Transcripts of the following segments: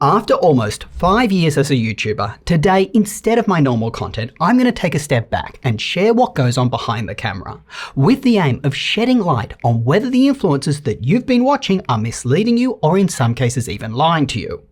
After almost 5 years as a YouTuber, today, instead of my normal content, I'm going to take a step back and share what goes on behind the camera, with the aim of shedding light on whether the influencers that you've been watching are misleading you or in some cases even lying to you.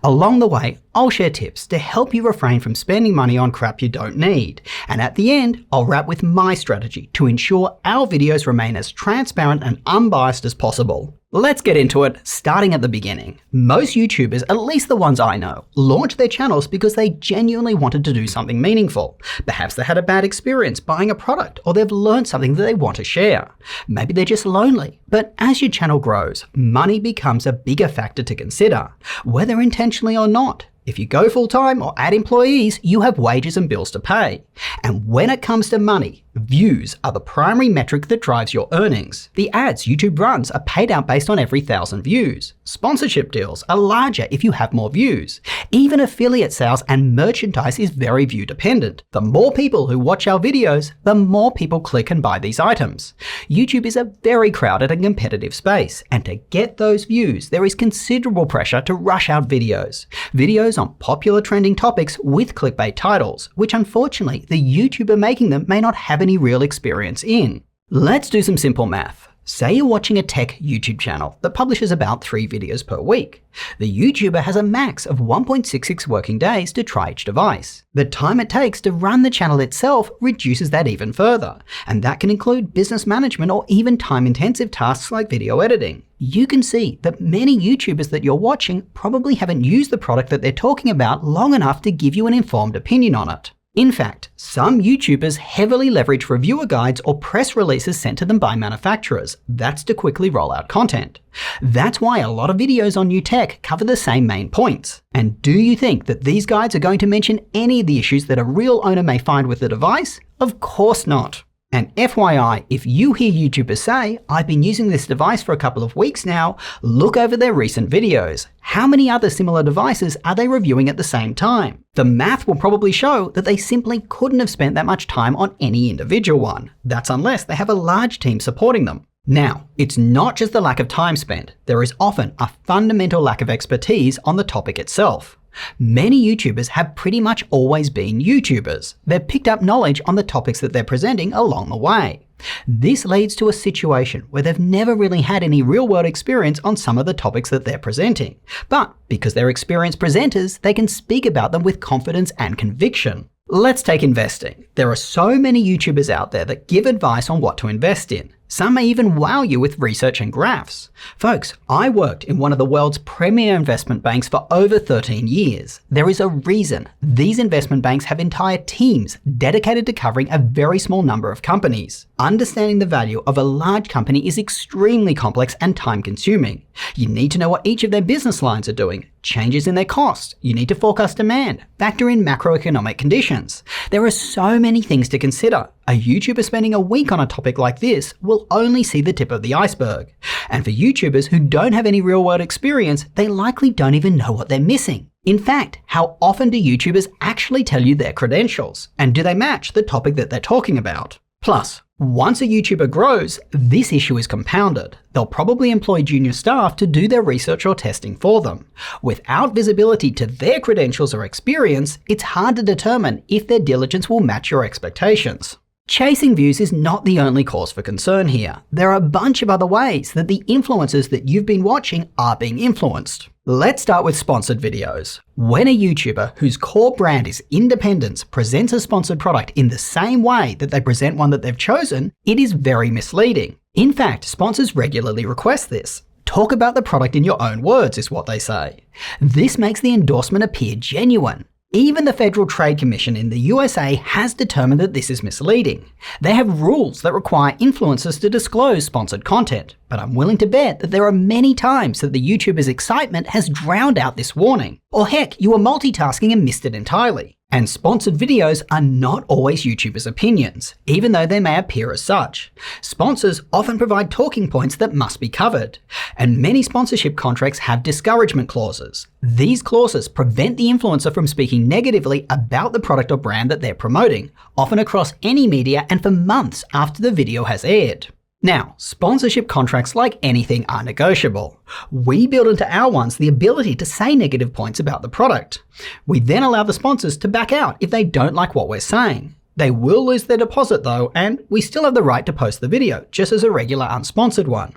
Along the way, I'll share tips to help you refrain from spending money on crap you don't need. And at the end, I'll wrap with my strategy to ensure our videos remain as transparent and unbiased as possible. Let's get into it, starting at the beginning. Most YouTubers, at least the ones I know, launch their channels because they genuinely wanted to do something meaningful. Perhaps they had a bad experience buying a product, or they've learned something that they want to share. Maybe they're just lonely. But as your channel grows, money becomes a bigger factor to consider, whether intentionally or not. If you go full-time or add employees, you have wages and bills to pay. And when it comes to money, views are the primary metric that drives your earnings. The ads YouTube runs are paid out based on every 1,000 views. Sponsorship deals are larger if you have more views. Even affiliate sales and merchandise is very view dependent. The more people who watch our videos, the more people click and buy these items. YouTube is a very crowded and competitive space, and to get those views, there is considerable pressure to rush out videos. Videos on popular trending topics with clickbait titles, which unfortunately the YouTuber making them may not have any real experience in. Let's do some simple math. Say you're watching a tech YouTube channel that publishes about 3 videos per week. The YouTuber has a max of 1.66 working days to try each device. The time it takes to run the channel itself reduces that even further, and that can include business management or even time-intensive tasks like video editing. You can see that many YouTubers that you're watching probably haven't used the product that they're talking about long enough to give you an informed opinion on it. In fact, some YouTubers heavily leverage reviewer guides or press releases sent to them by manufacturers. That's to quickly roll out content. That's why a lot of videos on new tech cover the same main points. And do you think that these guides are going to mention any of the issues that a real owner may find with the device? Of course not. And FYI, if you hear YouTubers say, "I've been using this device for a couple of weeks now," look over their recent videos. How many other similar devices are they reviewing at the same time? The math will probably show that they simply couldn't have spent that much time on any individual one. That's unless they have a large team supporting them. Now, it's not just the lack of time spent. There is often a fundamental lack of expertise on the topic itself. Many YouTubers have pretty much always been YouTubers. They've picked up knowledge on the topics that they're presenting along the way. This leads to a situation where they've never really had any real-world experience on some of the topics that they're presenting. But because they're experienced presenters, they can speak about them with confidence and conviction. Let's take investing. There are so many YouTubers out there that give advice on what to invest in. Some may even wow you with research and graphs. Folks, I worked in one of the world's premier investment banks for over 13 years. There is a reason these investment banks have entire teams dedicated to covering a very small number of companies. Understanding the value of a large company is extremely complex and time-consuming. You need to know what each of their business lines are doing, changes in their costs. You need to forecast demand, factor in macroeconomic conditions. There are so many things to consider. A YouTuber spending a week on a topic like this will only see the tip of the iceberg. And for YouTubers who don't have any real-world experience, they likely don't even know what they're missing. In fact, how often do YouTubers actually tell you their credentials? And do they match the topic that they're talking about? Plus, once a YouTuber grows, this issue is compounded. They'll probably employ junior staff to do their research or testing for them. Without visibility to their credentials or experience, it's hard to determine if their diligence will match your expectations. Chasing views is not the only cause for concern here. There are a bunch of other ways that the influencers that you've been watching are being influenced. Let's start with sponsored videos. When a YouTuber whose core brand is independence presents a sponsored product in the same way that they present one that they've chosen, it is very misleading. In fact, sponsors regularly request this. Talk about the product in your own words is what they say. This makes the endorsement appear genuine. Even the Federal Trade Commission in the USA has determined that this is misleading. They have rules that require influencers to disclose sponsored content, but I'm willing to bet that there are many times that the YouTuber's excitement has drowned out this warning. Or heck, you were multitasking and missed it entirely. And sponsored videos are not always YouTubers' opinions, even though they may appear as such. Sponsors often provide talking points that must be covered, and many sponsorship contracts have discouragement clauses. These clauses prevent the influencer from speaking negatively about the product or brand that they're promoting, often across any media and for months after the video has aired. Now, sponsorship contracts, like anything, are negotiable. We build into our ones the ability to say negative points about the product. We then allow the sponsors to back out if they don't like what we're saying. They will lose their deposit though, and we still have the right to post the video, just as a regular unsponsored one.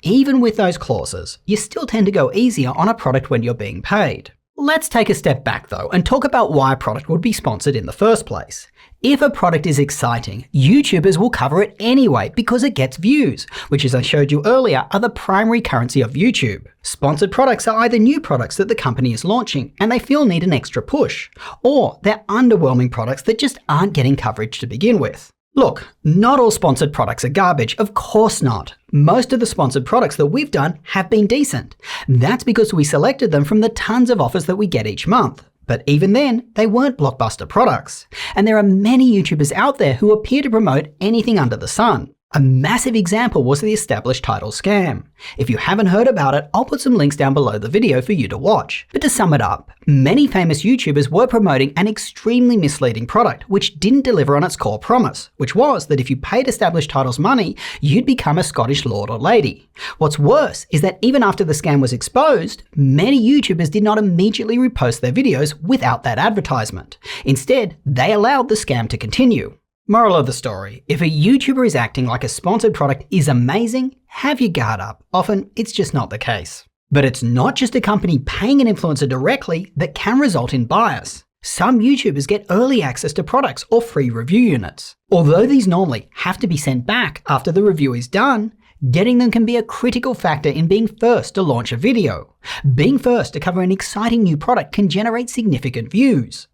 Even with those clauses, you still tend to go easier on a product when you're being paid. Let's take a step back though and talk about why a product would be sponsored in the first place. If a product is exciting, YouTubers will cover it anyway because it gets views, which, as I showed you earlier, are the primary currency of YouTube. Sponsored products are either new products that the company is launching and they feel need an extra push, or they're underwhelming products that just aren't getting coverage to begin with. Look, not all sponsored products are garbage, of course not. Most of the sponsored products that we've done have been decent. That's because we selected them from the tons of offers that we get each month. But even then, they weren't blockbuster products. And there are many YouTubers out there who appear to promote anything under the sun. A massive example was the established title scam. If you haven't heard about it, I'll put some links down below the video for you to watch. But to sum it up, many famous YouTubers were promoting an extremely misleading product which didn't deliver on its core promise, which was that if you paid established titles money, you'd become a Scottish lord or lady. What's worse is that even after the scam was exposed, many YouTubers did not immediately repost their videos without that advertisement. Instead, they allowed the scam to continue. Moral of the story, if a YouTuber is acting like a sponsored product is amazing, have your guard up. Often, it's just not the case. But it's not just a company paying an influencer directly that can result in bias. Some YouTubers get early access to products or free review units. Although these normally have to be sent back after the review is done, getting them can be a critical factor in being first to launch a video. Being first to cover an exciting new product can generate significant views.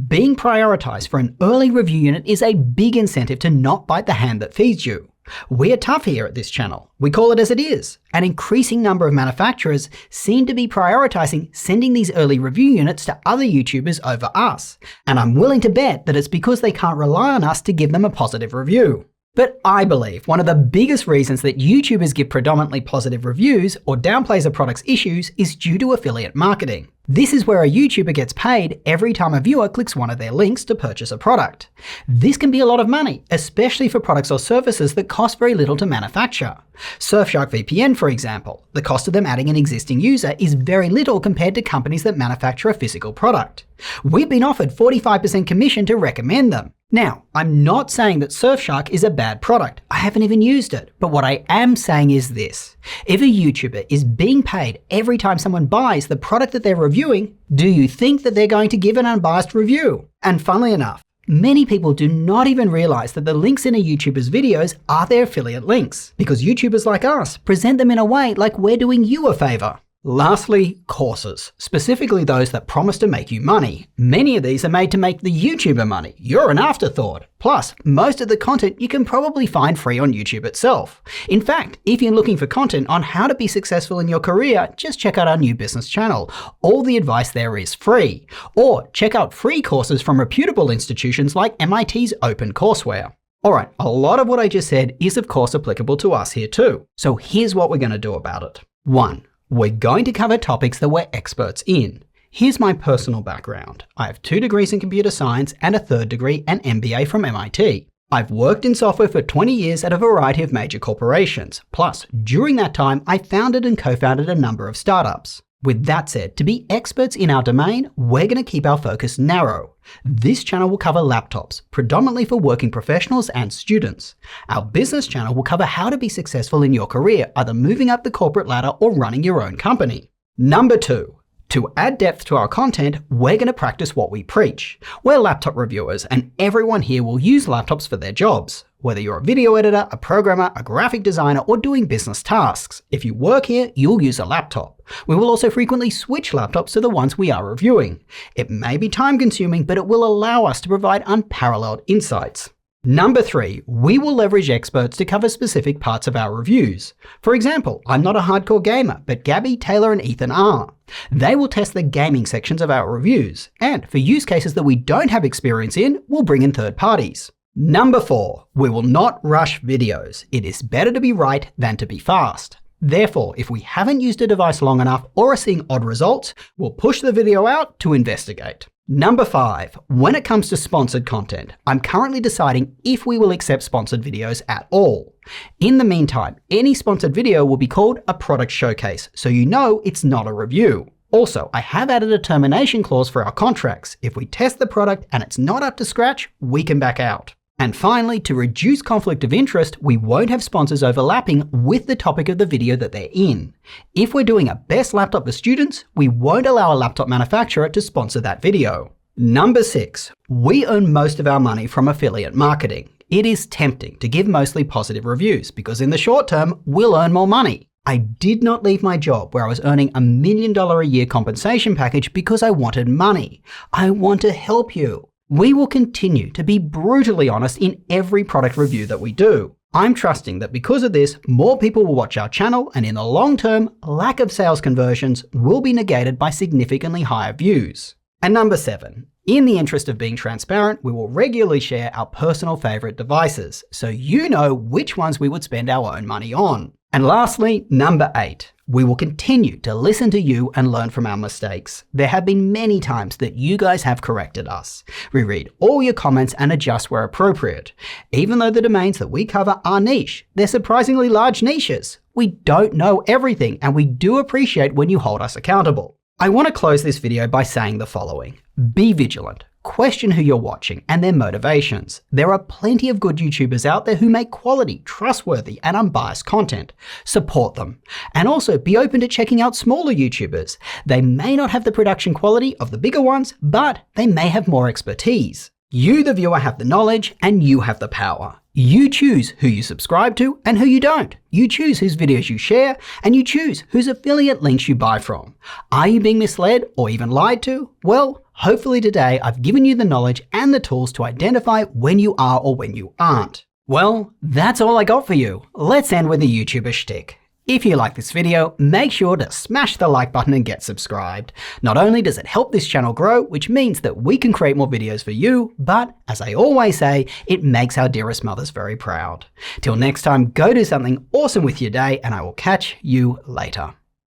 Being prioritized for an early review unit is a big incentive to not bite the hand that feeds you. We're tough here at this channel. We call it as it is. An increasing number of manufacturers seem to be prioritizing sending these early review units to other YouTubers over us. And I'm willing to bet that it's because they can't rely on us to give them a positive review. But I believe one of the biggest reasons that YouTubers give predominantly positive reviews or downplays a product's issues is due to affiliate marketing. This is where a YouTuber gets paid every time a viewer clicks one of their links to purchase a product. This can be a lot of money, especially for products or services that cost very little to manufacture. Surfshark VPN, for example, the cost of them adding an existing user is very little compared to companies that manufacture a physical product. We've been offered 45% commission to recommend them. Now, I'm not saying that Surfshark is a bad product. I haven't even used it. But what I am saying is this. If a YouTuber is being paid every time someone buys the product that they're reviewing, do you think that they're going to give an unbiased review? And funnily enough, many people do not even realize that the links in a YouTuber's videos are their affiliate links, because YouTubers like us present them in a way like we're doing you a favor. Lastly, courses, specifically those that promise to make you money. Many of these are made to make the YouTuber money. You're an afterthought. Plus, most of the content you can probably find free on YouTube itself. In fact, if you're looking for content on how to be successful in your career, just check out our new business channel. All the advice there is free. Or check out free courses from reputable institutions like MIT's OpenCourseWare. Alright, a lot of what I just said is of course applicable to us here too. So here's what we're going to do about it. 1. We're going to cover topics that we're experts in. Here's my personal background. I have 2 degrees in computer science and a 3rd degree, an MBA from MIT. I've worked in software for 20 years at a variety of major corporations. Plus, during that time, I founded and co-founded a number of startups. With that said, to be experts in our domain, we're going to keep our focus narrow. This channel will cover laptops, predominantly for working professionals and students. Our business channel will cover how to be successful in your career, either moving up the corporate ladder or running your own company. Number 2. To add depth to our content, we're going to practice what we preach. We're laptop reviewers, and everyone here will use laptops for their jobs. Whether you're a video editor, a programmer, a graphic designer, or doing business tasks, if you work here, you'll use a laptop. We will also frequently switch laptops to the ones we are reviewing. It may be time-consuming, but it will allow us to provide unparalleled insights. Number 3, we will leverage experts to cover specific parts of our reviews. For example, I'm not a hardcore gamer, but Gabby, Taylor, and Ethan are. They will test the gaming sections of our reviews, and for use cases that we don't have experience in, we'll bring in third parties. Number 4, we will not rush videos. It is better to be right than to be fast. Therefore, if we haven't used a device long enough or are seeing odd results, we'll push the video out to investigate. Number 5, when it comes to sponsored content, I'm currently deciding if we will accept sponsored videos at all. In the meantime, any sponsored video will be called a product showcase, so you know it's not a review. Also, I have added a termination clause for our contracts. If we test the product and it's not up to scratch, we can back out. And finally, to reduce conflict of interest, we won't have sponsors overlapping with the topic of the video that they're in. If we're doing a best laptop for students, we won't allow a laptop manufacturer to sponsor that video. Number 6, we earn most of our money from affiliate marketing. It is tempting to give mostly positive reviews because in the short term, we'll earn more money. I did not leave my job where I was earning $1 million a year compensation package because I wanted money. I want to help you. We will continue to be brutally honest in every product review that we do. I'm trusting that because of this, more people will watch our channel, and in the long term, lack of sales conversions will be negated by significantly higher views. And number 7, in the interest of being transparent, we will regularly share our personal favorite devices, so you know which ones we would spend our own money on. And lastly, number 8, we will continue to listen to you and learn from our mistakes. There have been many times that you guys have corrected us. We read all your comments and adjust where appropriate. Even though the domains that we cover are niche, they're surprisingly large niches. We don't know everything, and we do appreciate when you hold us accountable. I want to close this video by saying the following. Be vigilant. Question who you're watching and their motivations. There are plenty of good YouTubers out there who make quality, trustworthy, and unbiased content. Support them. And also be open to checking out smaller YouTubers. They may not have the production quality of the bigger ones, but they may have more expertise. You, the viewer, have the knowledge and you have the power. You choose who you subscribe to and who you don't. You choose whose videos you share and you choose whose affiliate links you buy from. Are you being misled or even lied to? Well, hopefully today I've given you the knowledge and the tools to identify when you are or when you aren't. Well, that's all I got for you. Let's end with the YouTuber shtick. If you like this video, make sure to smash the like button and get subscribed. Not only does it help this channel grow, which means that we can create more videos for you, but as I always say, it makes our dearest mothers very proud. Till next time, go do something awesome with your day, and I will catch you later.